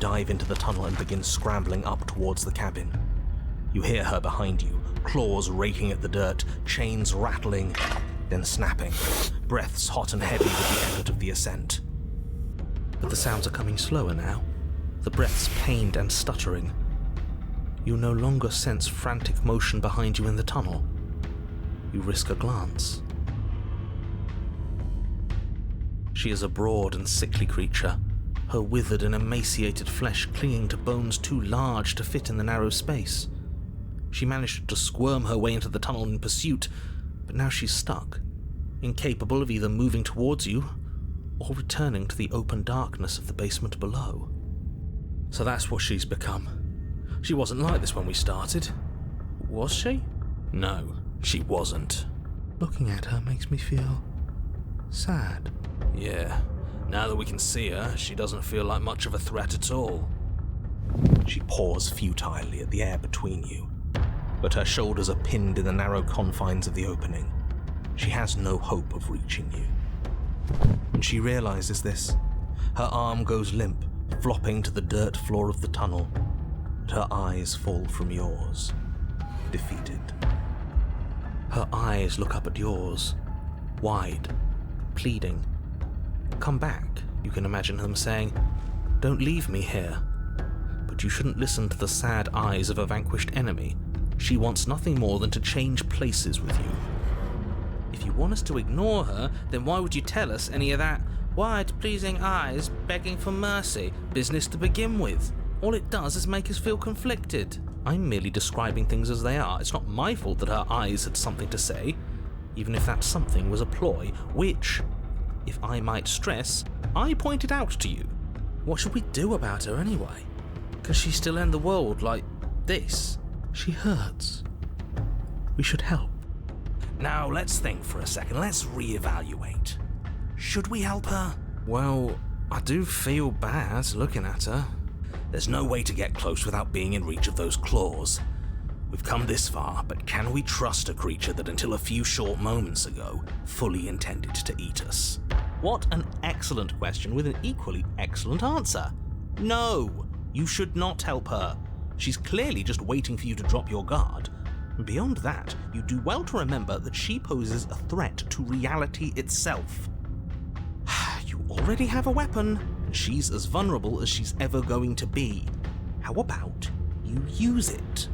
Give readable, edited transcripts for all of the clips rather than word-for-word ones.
dive into the tunnel and begin scrambling up towards the cabin. You hear her behind you, claws raking at the dirt, chains rattling, then snapping, breaths hot and heavy with the effort of the ascent. But the sounds are coming slower now, the breaths pained and stuttering. You no longer sense frantic motion behind you in the tunnel. You risk a glance. She is a broad and sickly creature, her withered and emaciated flesh clinging to bones too large to fit in the narrow space. She managed to squirm her way into the tunnel in pursuit, but now she's stuck, incapable of either moving towards you or returning to the open darkness of the basement below. So that's what she's become. She wasn't like this when we started. Was she? No, she wasn't. Looking at her makes me feel sad. Yeah, now that we can see her, she doesn't feel like much of a threat at all. She paws futilely at the air between you, but her shoulders are pinned in the narrow confines of the opening. She has no hope of reaching you. When she realizes this, her arm goes limp, flopping to the dirt floor of the tunnel, and her eyes fall from yours, defeated. Her eyes look up at yours, wide, pleading. Come back, you can imagine them saying. Don't leave me here. But you shouldn't listen to the sad eyes of a vanquished enemy. She wants nothing more than to change places with you. If you want us to ignore her, then why would you tell us any of that wide, pleasing eyes begging for mercy business to begin with? All it does is make us feel conflicted. I'm merely describing things as they are. It's not my fault that her eyes had something to say, even if that something was a ploy, which, if I might stress, I pointed out to you. What should we do about her anyway? Can she still end the world like this? She hurts. We should help. Now let's think for a second. Let's reevaluate. Should we help her? Well, I do feel bad looking at her. There's no way to get close without being in reach of those claws. We've come this far, but can we trust a creature that until a few short moments ago fully intended to eat us? What an excellent question with an equally excellent answer. No, you should not help her. She's clearly just waiting for you to drop your guard. Beyond that, you do well to remember that she poses a threat to reality itself. You already have a weapon, and she's as vulnerable as she's ever going to be. How about you use it?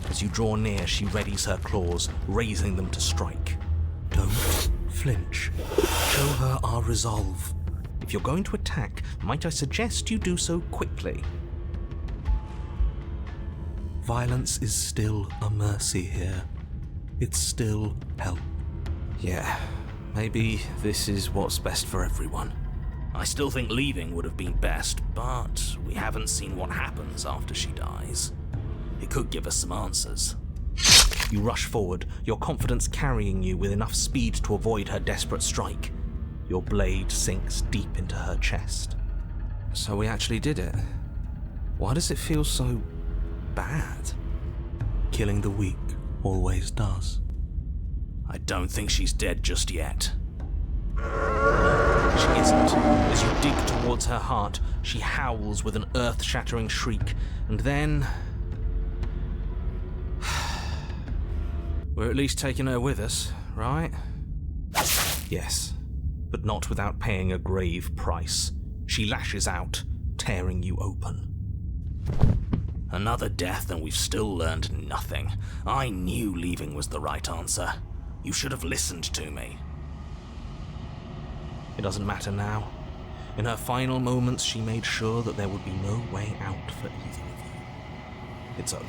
As you draw near, she readies her claws, raising them to strike. Don't flinch. Show her our resolve. If you're going to attack, might I suggest you do so quickly? Violence is still a mercy here. It's still help. Yeah, maybe this is what's best for everyone. I still think leaving would have been best, but we haven't seen what happens after she dies. It could give us some answers. You rush forward, your confidence carrying you with enough speed to avoid her desperate strike. Your blade sinks deep into her chest. So we actually did it. Why does it feel so bad? Killing the weak always does. I don't think she's dead just yet. She isn't. As you dig towards her heart, she howls with an earth-shattering shriek, and then... We're at least taking her with us, right? Yes, but not without paying a grave price. She lashes out, tearing you open. Another death, and we've still learned nothing. I knew leaving was the right answer. You should have listened to me. It doesn't matter now. In her final moments, she made sure that there would be no way out for either of you. It's over.